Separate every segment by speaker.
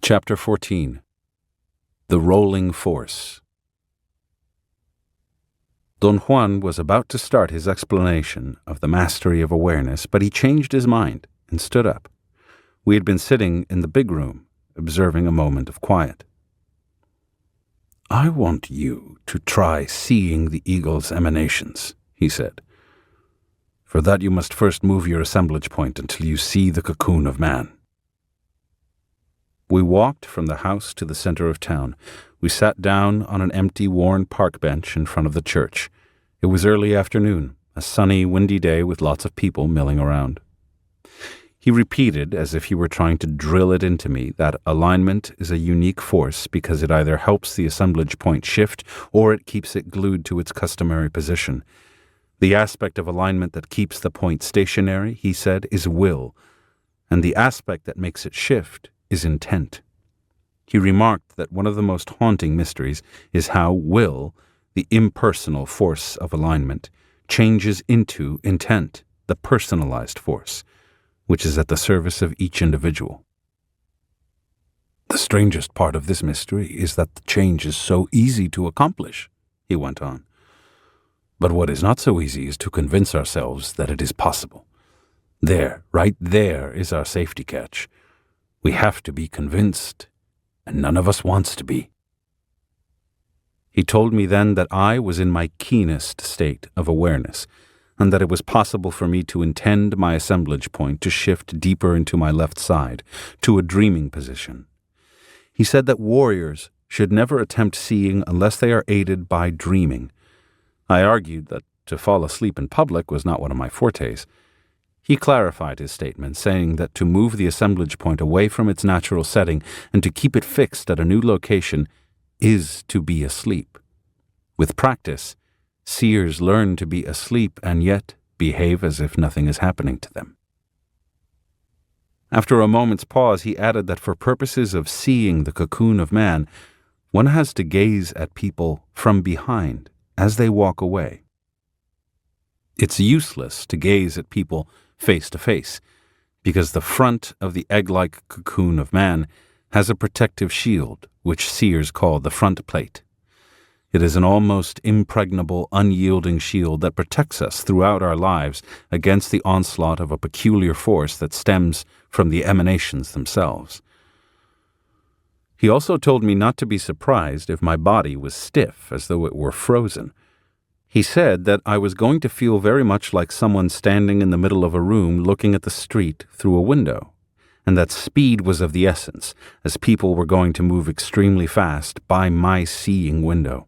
Speaker 1: Chapter 14. The Rolling Force. Don Juan was about to start his explanation of the mastery of awareness, but he changed his mind and stood up. We had been sitting in the big room, observing a moment of quiet. "I want you to try seeing the eagle's emanations," he said. "For that you must first move your assemblage point until you see the cocoon of man." We walked from the house to the center of town. We sat down on an empty, worn park bench in front of the church. It was early afternoon, a sunny, windy day with lots of people milling around. He repeated, as if he were trying to drill it into me, that alignment is a unique force because it either helps the assemblage point shift or it keeps it glued to its customary position. The aspect of alignment that keeps the point stationary, he said, is will, and the aspect that makes it shift is intent. He remarked that one of the most haunting mysteries is how will, the impersonal force of alignment, changes into intent, the personalized force, which is at the service of each individual. "The strangest part of this mystery is that the change is so easy to accomplish," he went on. "But what is not so easy is to convince ourselves that it is possible. Right there is our safety catch. We have to be convinced, and none of us wants to be." He told me then that I was in my keenest state of awareness, and that it was possible for me to intend my assemblage point to shift deeper into my left side, to a dreaming position. He said that warriors should never attempt seeing unless they are aided by dreaming. I argued that to fall asleep in public was not one of my fortes. He clarified his statement, saying that to move the assemblage point away from its natural setting and to keep it fixed at a new location is to be asleep. With practice, seers learn to be asleep and yet behave as if nothing is happening to them. After a moment's pause, he added that for purposes of seeing the cocoon of man, one has to gaze at people from behind as they walk away. It's useless to gaze at people face to face, because the front of the egg-like cocoon of man has a protective shield, which seers call the front plate. It is an almost impregnable, unyielding shield that protects us throughout our lives against the onslaught of a peculiar force that stems from the emanations themselves. He also told me not to be surprised if my body was stiff, as though it were frozen. He said that I was going to feel very much like someone standing in the middle of a room looking at the street through a window, and that speed was of the essence, as people were going to move extremely fast by my seeing window.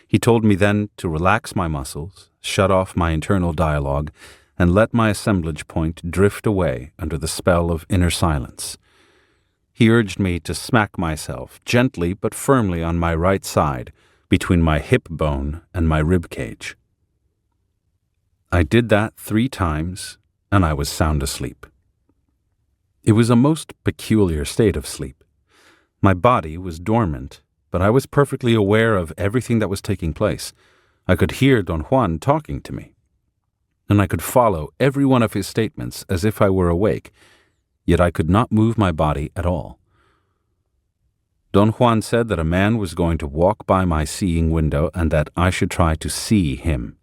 Speaker 1: He told me then to relax my muscles, shut off my internal dialogue, and let my assemblage point drift away under the spell of inner silence. He urged me to smack myself gently but firmly on my right side, between my hip bone and my rib cage. I did that 3 times, and I was sound asleep. It was a most peculiar state of sleep. My body was dormant, but I was perfectly aware of everything that was taking place. I could hear Don Juan talking to me, and I could follow every one of his statements as if I were awake, yet I could not move my body at all. Don Juan said that a man was going to walk by my seeing window and that I should try to see him.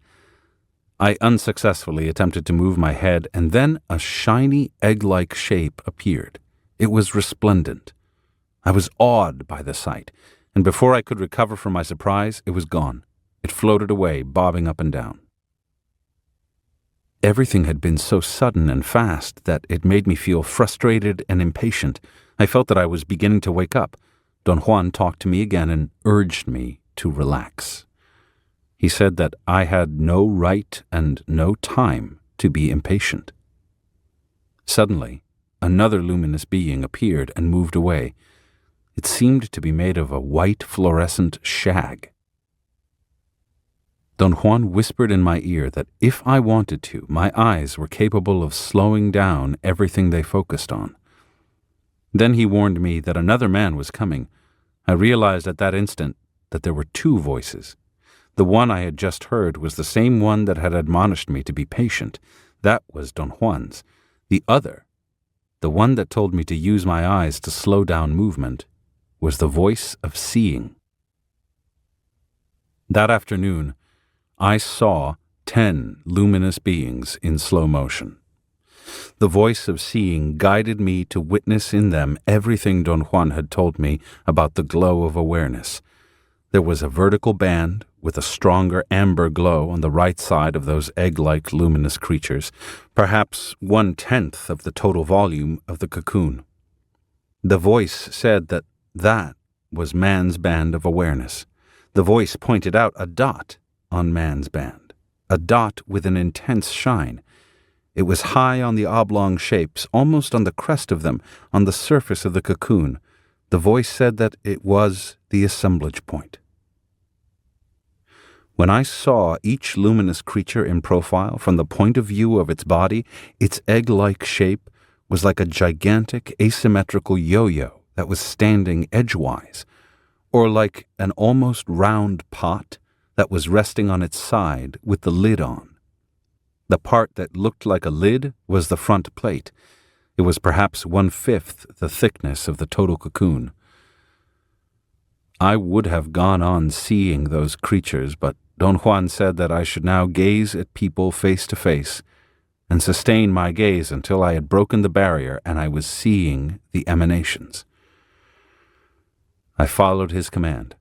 Speaker 1: I unsuccessfully attempted to move my head, and then a shiny egg-like shape appeared. It was resplendent. I was awed by the sight, and before I could recover from my surprise, it was gone. It floated away, bobbing up and down. Everything had been so sudden and fast that it made me feel frustrated and impatient. I felt that I was beginning to wake up. Don Juan talked to me again and urged me to relax. He said that I had no right and no time to be impatient. Suddenly, another luminous being appeared and moved away. It seemed to be made of a white fluorescent shag. Don Juan whispered in my ear that if I wanted to, my eyes were capable of slowing down everything they focused on. Then he warned me that another man was coming. I realized at that instant that there were 2 voices. The one I had just heard was the same one that had admonished me to be patient. That was Don Juan's. The other the one that told me to use my eyes to slow down movement, was the voice of seeing. That afternoon, I saw 10 luminous beings in slow motion. The voice of seeing guided me to witness in them everything Don Juan had told me about the glow of awareness. There was a vertical band with a stronger amber glow on the right side of those egg-like luminous creatures, perhaps 1/10 of the total volume of the cocoon. The voice said that was man's band of awareness. The voice pointed out a dot on man's band, a dot with an intense shine. It was high on the oblong shapes, almost on the crest of them, on the surface of the cocoon. The voice said that it was the assemblage point. When I saw each luminous creature in profile from the point of view of its body, its egg-like shape was like a gigantic asymmetrical yo-yo that was standing edgewise, or like an almost round pot that was resting on its side with the lid on. The part that looked like a lid was the front plate. It was perhaps 1/5 the thickness of the total cocoon. I would have gone on seeing those creatures, but Don Juan said that I should now gaze at people face to face and sustain my gaze until I had broken the barrier and I was seeing the emanations. I followed his command.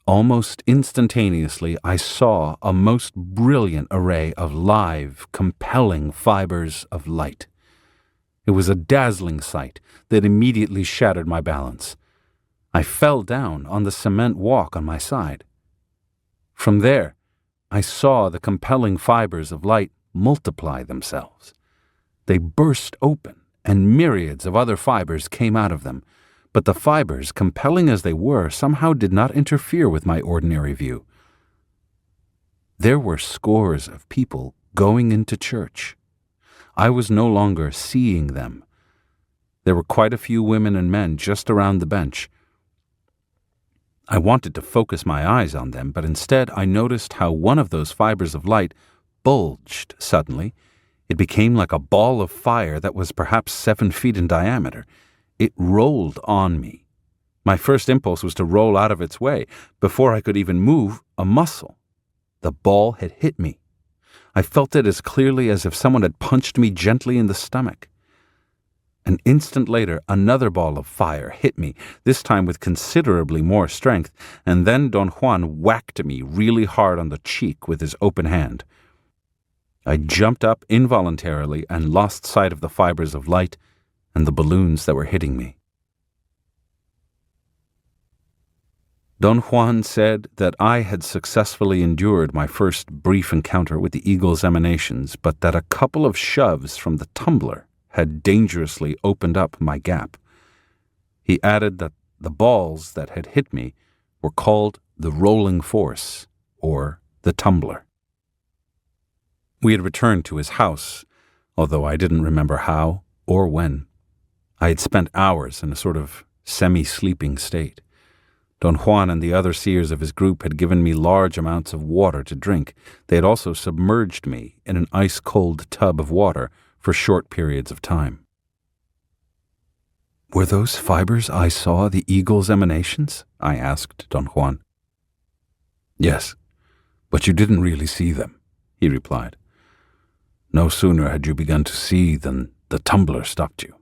Speaker 1: Almost instantaneously, I saw a most brilliant array of live, compelling fibers of light. It was a dazzling sight that immediately shattered my balance. I fell down on the cement walk on my side. From there, I saw the compelling fibers of light multiply themselves. They burst open, and myriads of other fibers came out of them. But the fibers, compelling as they were, somehow did not interfere with my ordinary view. There were scores of people going into church. I was no longer seeing them. There were quite a few women and men just around the bench. I wanted to focus my eyes on them, but instead I noticed how one of those fibers of light bulged suddenly. It became like a ball of fire that was perhaps 7 feet in diameter. It rolled on me. My first impulse was to roll out of its way. Before I could even move a muscle, the ball had hit me. I felt it as clearly as if someone had punched me gently in the stomach. An instant later, another ball of fire hit me, this time with considerably more strength, and then Don Juan whacked me really hard on the cheek with his open hand. I jumped up involuntarily and lost sight of the fibers of light and the balloons that were hitting me. Don Juan said that I had successfully endured my first brief encounter with the eagle's emanations, but that a couple of shoves from the tumbler had dangerously opened up my gap. He added that the balls that had hit me were called the rolling force, or the tumbler. We had returned to his house, although I didn't remember how or when. I had spent hours in a sort of semi-sleeping state. Don Juan and the other seers of his group had given me large amounts of water to drink. They had also submerged me in an ice-cold tub of water for short periods of time. "Were those fibers I saw the eagle's emanations?" I asked Don Juan. "Yes, but you didn't really see them," he replied. "No sooner had you begun to see than the tumbler stopped you.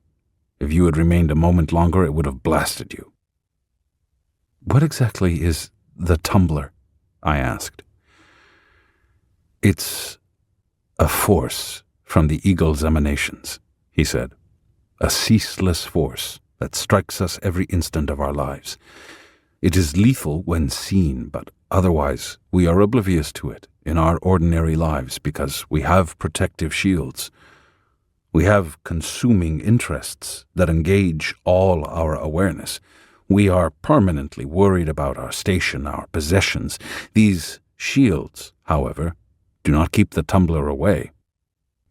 Speaker 1: If you had remained a moment longer, it would have blasted you." "What exactly is the tumbler?" I asked. "It's a force from the eagle's emanations," he said. "A ceaseless force that strikes us every instant of our lives. It is lethal when seen, but otherwise we are oblivious to it in our ordinary lives because we have protective shields. We have consuming interests that engage all our awareness. We are permanently worried about our station, our possessions. These shields, however, do not keep the tumbler away.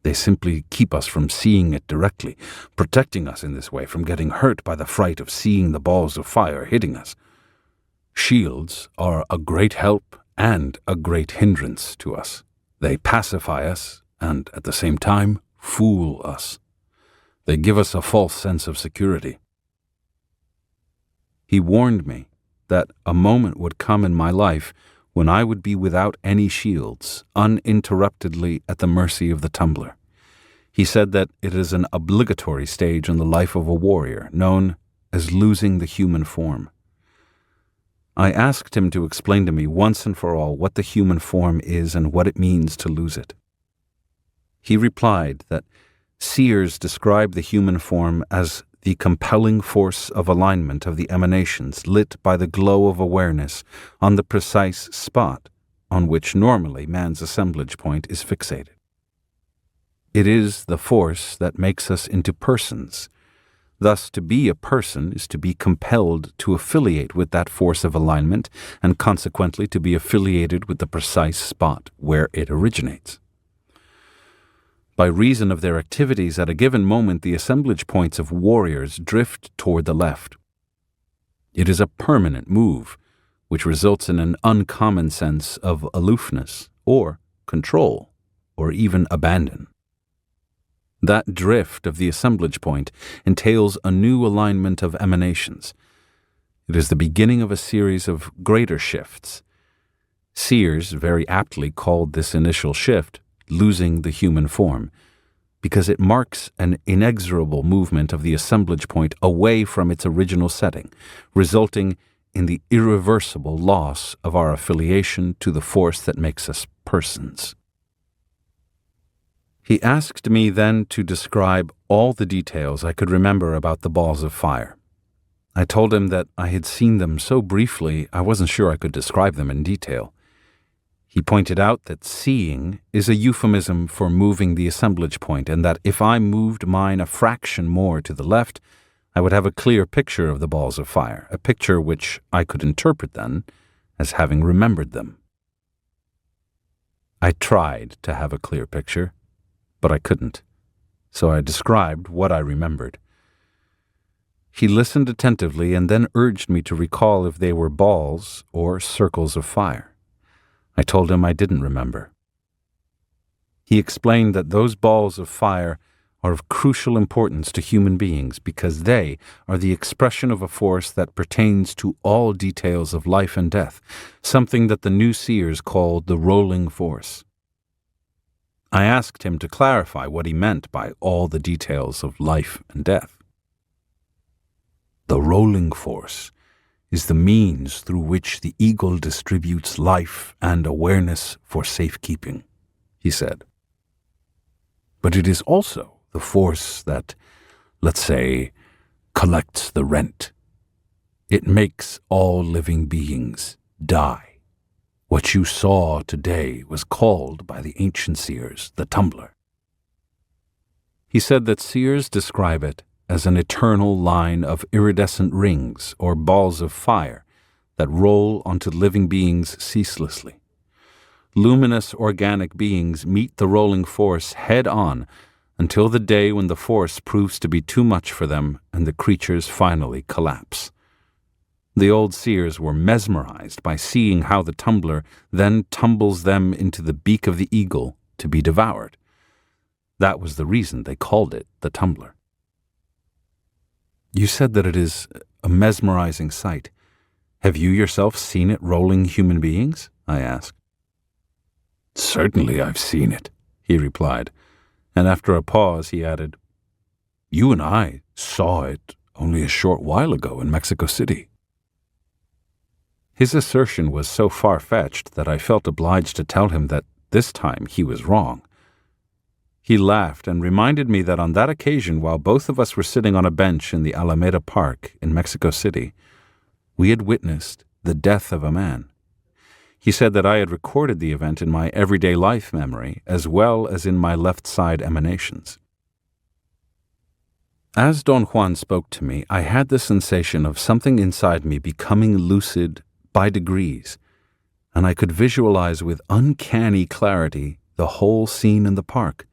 Speaker 1: They simply keep us from seeing it directly, protecting us in this way from getting hurt by the fright of seeing the balls of fire hitting us. Shields are a great help and a great hindrance to us. They pacify us and, at the same time, fool us. They give us a false sense of security. He warned me that a moment would come in my life when I would be without any shields, uninterruptedly at the mercy of the tumbler. He said that it is an obligatory stage in the life of a warrior, known as losing the human form. I asked him to explain to me once and for all what the human form is and what it means to lose it. He replied that seers describe the human form as the compelling force of alignment of the emanations lit by the glow of awareness on the precise spot on which normally man's assemblage point is fixated. It is the force that makes us into persons. Thus, to be a person is to be compelled to affiliate with that force of alignment and consequently to be affiliated with the precise spot where it originates. By reason of their activities at a given moment, the assemblage points of warriors drift toward the left. It is a permanent move, which results in an uncommon sense of aloofness or control or even abandon. That drift of the assemblage point entails a new alignment of emanations. It is the beginning of a series of greater shifts. Seers very aptly called this initial shift losing the human form, because it marks an inexorable movement of the assemblage point away from its original setting, resulting in the irreversible loss of our affiliation to the force that makes us persons. He asked me then to describe all the details I could remember about the balls of fire. I told him that I had seen them so briefly I wasn't sure I could describe them in detail. He pointed out that seeing is a euphemism for moving the assemblage point, and that if I moved mine a fraction more to the left, I would have a clear picture of the balls of fire, a picture which I could interpret then as having remembered them. I tried to have a clear picture, but I couldn't, so I described what I remembered. He listened attentively and then urged me to recall if they were balls or circles of fire. I told him I didn't remember. He explained that those balls of fire are of crucial importance to human beings because they are the expression of a force that pertains to all details of life and death, something that the new seers called the rolling force. I asked him to clarify what he meant by all the details of life and death. The rolling force is the means through which the eagle distributes life and awareness for safekeeping, he said. But it is also the force that, let's say, collects the rent. It makes all living beings die. What you saw today was called by the ancient seers the tumbler. He said that seers describe it as an eternal line of iridescent rings or balls of fire that roll onto living beings ceaselessly. Luminous organic beings meet the rolling force head-on until the day when the force proves to be too much for them and the creatures finally collapse. The old seers were mesmerized by seeing how the tumbler then tumbles them into the beak of the eagle to be devoured. That was the reason they called it the tumbler. You said that it is a mesmerizing sight. Have you yourself seen it rolling human beings? I asked. Certainly I've seen it, he replied, and after a pause he added, You and I saw it only a short while ago in Mexico City. His assertion was so far-fetched that I felt obliged to tell him that this time he was wrong. He laughed and reminded me that on that occasion, while both of us were sitting on a bench in the Alameda Park in Mexico City, we had witnessed the death of a man. He said that I had recorded the event in my everyday life memory as well as in my left side emanations. As Don Juan spoke to me, I had the sensation of something inside me becoming lucid by degrees, and I could visualize with uncanny clarity the whole scene in the park.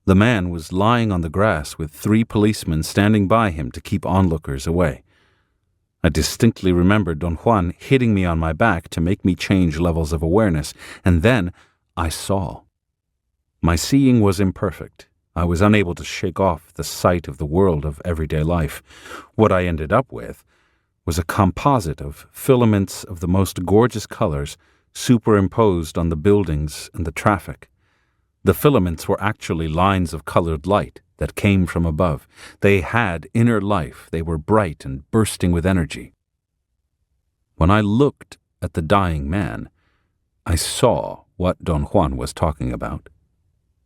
Speaker 1: The man was lying on the grass with 3 policemen standing by him to keep onlookers away. I distinctly remember Don Juan hitting me on my back to make me change levels of awareness, and then I saw. My seeing was imperfect. I was unable to shake off the sight of the world of everyday life. What I ended up with was a composite of filaments of the most gorgeous colors superimposed on the buildings and the traffic. The filaments were actually lines of colored light that came from above. They had inner life. They were bright and bursting with energy. When I looked at the dying man, I saw what Don Juan was talking about.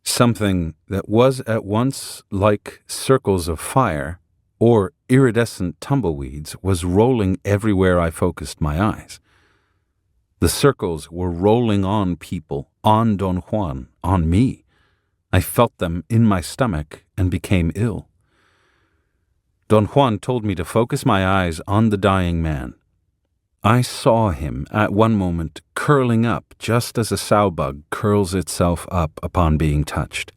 Speaker 1: Something that was at once like circles of fire or iridescent tumbleweeds was rolling everywhere I focused my eyes. The circles were rolling on people, on Don Juan, on me. I felt them in my stomach and became ill. Don Juan told me to focus my eyes on the dying man. I saw him at one moment curling up just as a sow-bug curls itself up upon being touched.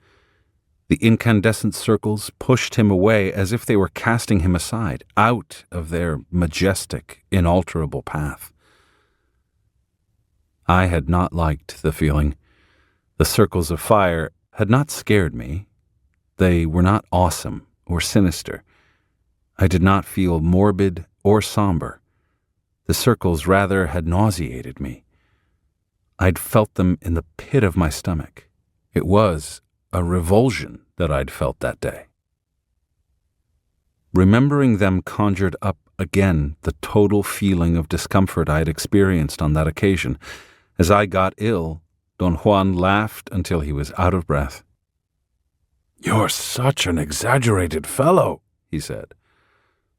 Speaker 1: The incandescent circles pushed him away as if they were casting him aside, out of their majestic, inalterable path. I had not liked the feeling. The circles of fire had not scared me. They were not awesome or sinister. I did not feel morbid or somber. The circles rather had nauseated me. I'd felt them in the pit of my stomach. It was a revulsion that I'd felt that day. Remembering them conjured up again the total feeling of discomfort I had experienced on that occasion. As I got ill, Don Juan laughed until he was out of breath. "You're such an exaggerated fellow," he said.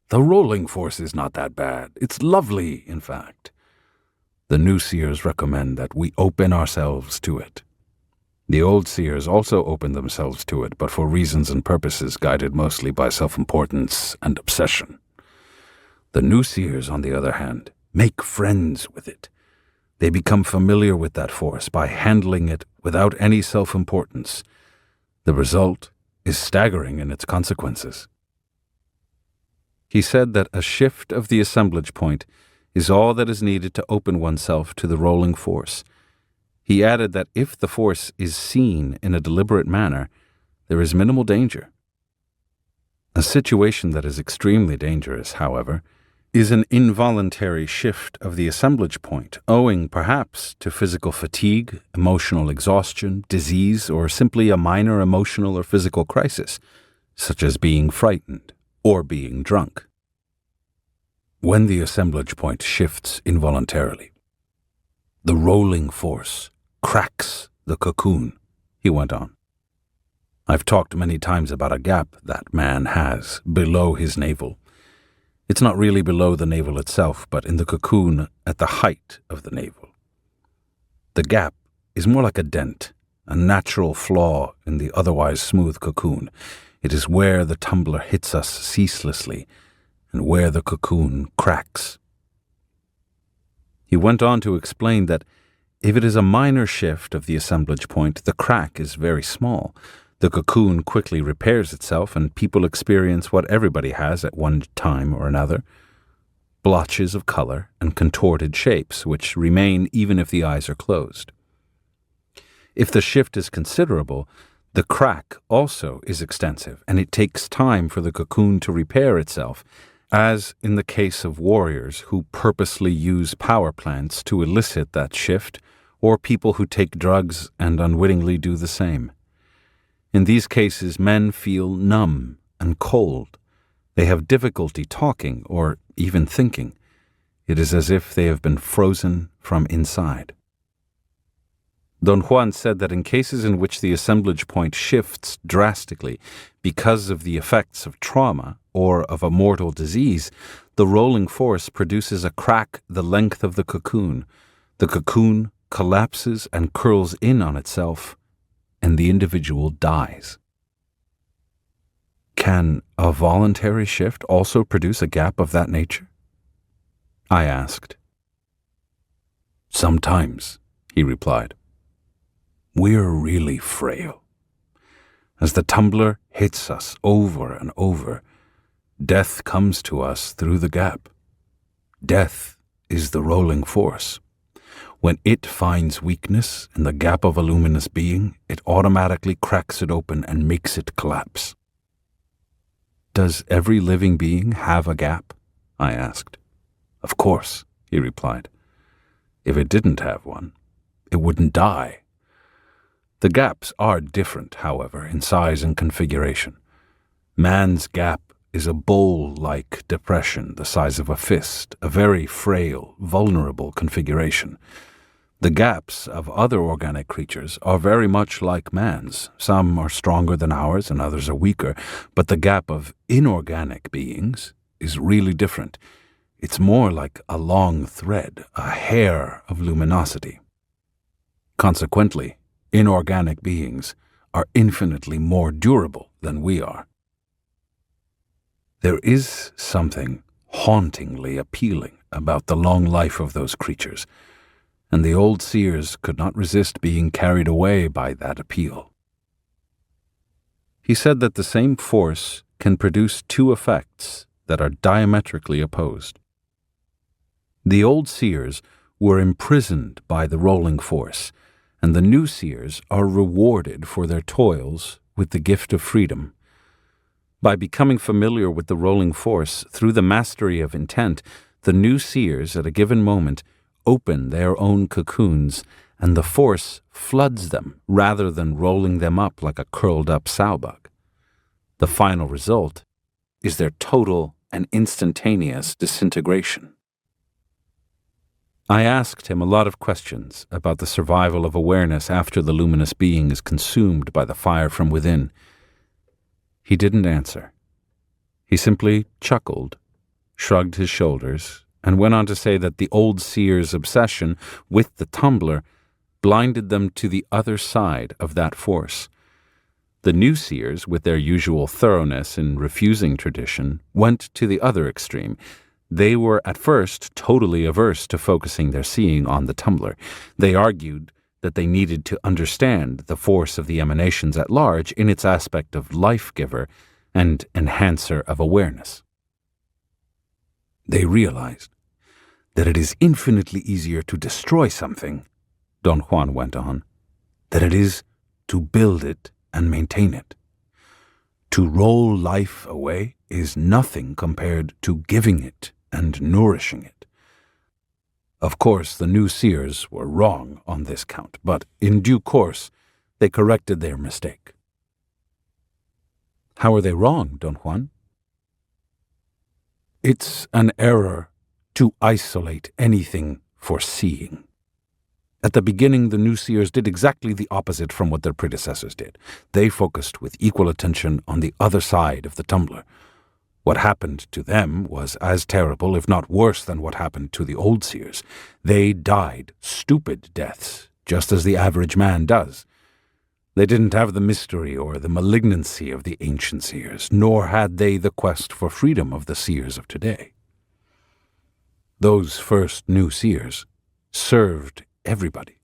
Speaker 1: "The rolling force is not that bad. It's lovely, in fact. The new seers recommend that we open ourselves to it. The old seers also opened themselves to it, but for reasons and purposes guided mostly by self-importance and obsession. The new seers, on the other hand, make friends with it. They become familiar with that force by handling it without any self-importance. The result is staggering in its consequences." He said that a shift of the assemblage point is all that is needed to open oneself to the rolling force. He added that if the force is seen in a deliberate manner, there is minimal danger. A situation that is extremely dangerous, however, is an involuntary shift of the assemblage point, owing perhaps to physical fatigue, emotional exhaustion, disease, or simply a minor emotional or physical crisis, such as being frightened or being drunk. When the assemblage point shifts involuntarily, the rolling force cracks the cocoon, he went on. I've talked many times about a gap that man has below his navel. It's not really below the navel itself, but in the cocoon at the height of the navel. The gap is more like a dent, a natural flaw in the otherwise smooth cocoon. It is where the tumbler hits us ceaselessly and where the cocoon cracks. He went on to explain that if it is a minor shift of the assemblage point, the crack is very small. The cocoon quickly repairs itself, and people experience what everybody has at one time or another: blotches of color and contorted shapes, which remain even if the eyes are closed. If the shift is considerable, the crack also is extensive, and it takes time for the cocoon to repair itself, as in the case of warriors who purposely use power plants to elicit that shift, or people who take drugs and unwittingly do the same. In these cases, men feel numb and cold. They have difficulty talking or even thinking. It is as if they have been frozen from inside. Don Juan said that in cases in which the assemblage point shifts drastically because of the effects of trauma or of a mortal disease, the rolling force produces a crack the length of the cocoon. The cocoon collapses and curls in on itself, and the individual dies. Can a voluntary shift also produce a gap of that nature? I asked. Sometimes, he replied. We're really frail. As the tumbler hits us over and over, death comes to us through the gap. Death is the rolling force. When it finds weakness in the gap of a luminous being, it automatically cracks it open and makes it collapse. Does every living being have a gap? I asked. Of course, he replied. If it didn't have one, it wouldn't die. The gaps are different, however, in size and configuration. Man's gap is a bowl-like depression the size of a fist, a very frail, vulnerable configuration. The gaps of other organic creatures are very much like man's. Some are stronger than ours and others are weaker, but the gap of inorganic beings is really different. It's more like a long thread, a hair of luminosity. Consequently, inorganic beings are infinitely more durable than we are. There is something hauntingly appealing about the long life of those creatures, and the old seers could not resist being carried away by that appeal. He said that the same force can produce two effects that are diametrically opposed. The old seers were imprisoned by the rolling force, and the new seers are rewarded for their toils with the gift of freedom. By becoming familiar with the rolling force through the mastery of intent, the new seers at a given moment open their own cocoons, and the force floods them rather than rolling them up like a curled-up sowbug. The final result is their total and instantaneous disintegration. I asked him a lot of questions about the survival of awareness after the luminous being is consumed by the fire from within. He didn't answer. He simply chuckled, shrugged his shoulders, and went on to say that the old seer's obsession with the tumbler blinded them to the other side of that force. The new seers, with their usual thoroughness in refusing tradition, went to the other extreme. They were at first totally averse to focusing their seeing on the tumbler. They argued that they needed to understand the force of the emanations at large in its aspect of life-giver and enhancer of awareness. They realized that it is infinitely easier to destroy something, Don Juan went on, than it is to build it and maintain it. To roll life away is nothing compared to giving it and nourishing it. Of course, the new seers were wrong on this count, but in due course they corrected their mistake. How are they wrong, Don Juan? It's an error to isolate anything for seeing. At the beginning, the new seers did exactly the opposite from what their predecessors did. They focused with equal attention on the other side of the tumbler. What happened to them was as terrible, if not worse, than what happened to the old seers. They died stupid deaths, just as the average man does. They didn't have the mystery or the malignancy of the ancient seers, nor had they the quest for freedom of the seers of today. Those first new seers served everybody.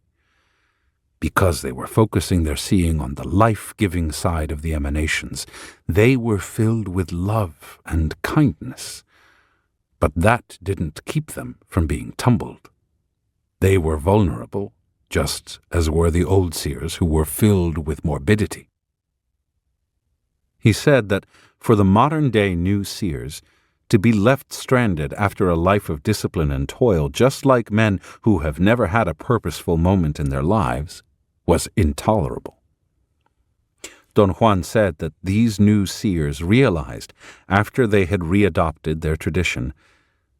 Speaker 1: Because they were focusing their seeing on the life-giving side of the emanations, they were filled with love and kindness. But that didn't keep them from being tumbled. They were vulnerable, just as were the old seers who were filled with morbidity. He said that for the modern-day new seers, to be left stranded after a life of discipline and toil, just like men who have never had a purposeful moment in their lives, was intolerable. Don Juan said that these new seers realized, after they had readopted their tradition,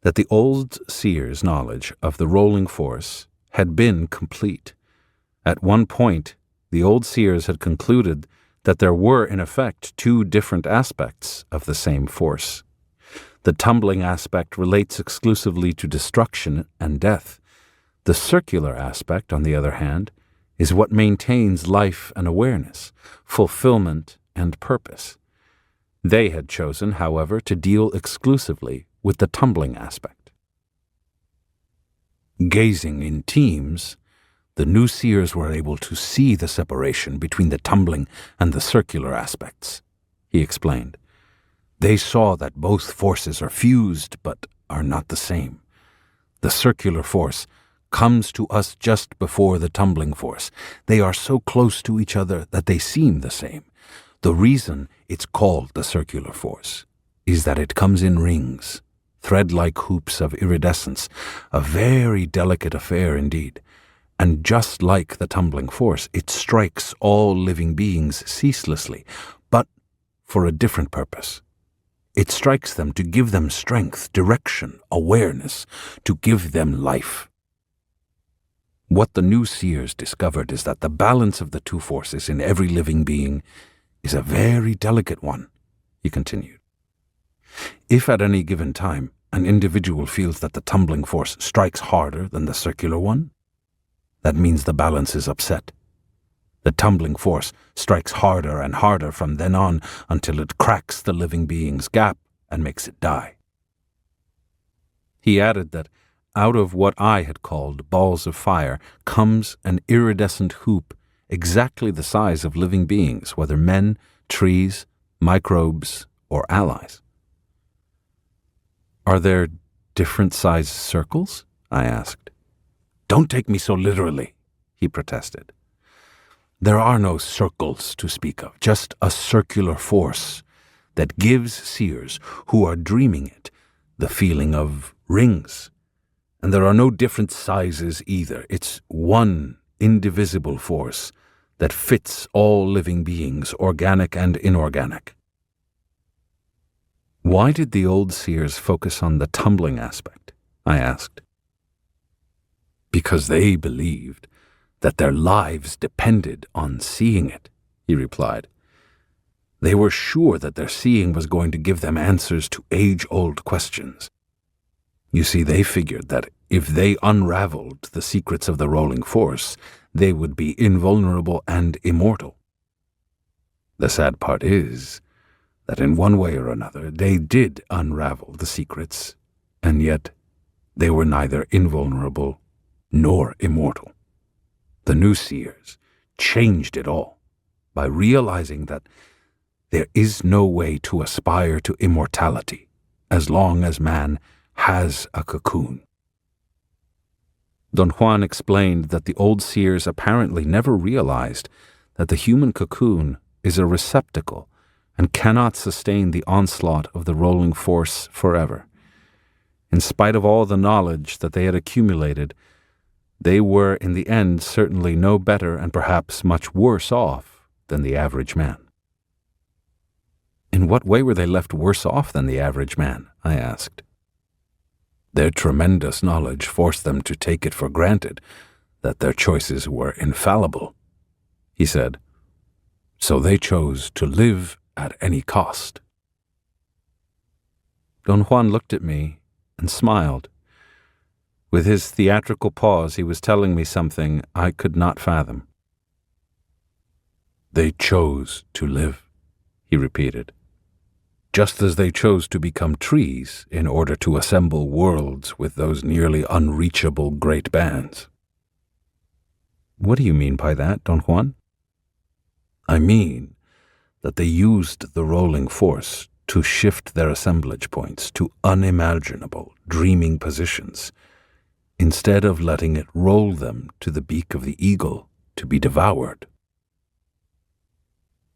Speaker 1: that the old seers' knowledge of the rolling force had been complete. At one point, the old seers had concluded that there were, in effect, two different aspects of the same force. The tumbling aspect relates exclusively to destruction and death. The circular aspect, on the other hand, is what maintains life and awareness, fulfillment and purpose. They had chosen, however, to deal exclusively with the tumbling aspect. Gazing in teams, the new seers were able to see the separation between the tumbling and the circular aspects, he explained. They saw that both forces are fused but are not the same. The circular force comes to us just before the tumbling force. They are so close to each other that they seem the same. The reason it's called the circular force is that it comes in rings, thread-like hoops of iridescence, a very delicate affair indeed. And just like the tumbling force, it strikes all living beings ceaselessly, but for a different purpose. It strikes them to give them strength, direction, awareness, to give them life. What the new seers discovered is that the balance of the two forces in every living being is a very delicate one, he continued. If at any given time an individual feels that the tumbling force strikes harder than the circular one, that means the balance is upset. The tumbling force strikes harder and harder from then on until it cracks the living being's gap and makes it die. He added that out of what I had called balls of fire comes an iridescent hoop exactly the size of living beings, whether men, trees, microbes, or allies. Are there different sized circles? I asked. Don't take me so literally, he protested. There are no circles to speak of, just a circular force that gives seers who are dreaming it the feeling of rings. And there are no different sizes either. It's one indivisible force that fits all living beings, organic and inorganic. Why did the old seers focus on the tumbling aspect? I asked. Because they believed that their lives depended on seeing it, he replied. They were sure that their seeing was going to give them answers to age-old questions. You see, they figured that if they unraveled the secrets of the rolling force, they would be invulnerable and immortal. The sad part is that in one way or another they did unravel the secrets, and yet they were neither invulnerable nor immortal. The new seers changed it all by realizing that there is no way to aspire to immortality as long as man has a cocoon. Don Juan explained that the old seers apparently never realized that the human cocoon is a receptacle and cannot sustain the onslaught of the rolling force forever. In spite of all the knowledge that they had accumulated, they were in the end certainly no better and perhaps much worse off than the average man. In what way were they left worse off than the average man? I asked. Their tremendous knowledge forced them to take it for granted that their choices were infallible, he said. So they chose to live at any cost. Don Juan looked at me and smiled. With his theatrical pause, he was telling me something I could not fathom. They chose to live, he repeated, just as they chose to become trees in order to assemble worlds with those nearly unreachable great bands. What do you mean by that, Don Juan? I mean that they used the rolling force to shift their assemblage points to unimaginable, dreaming positions, instead of letting it roll them to the beak of the eagle to be devoured.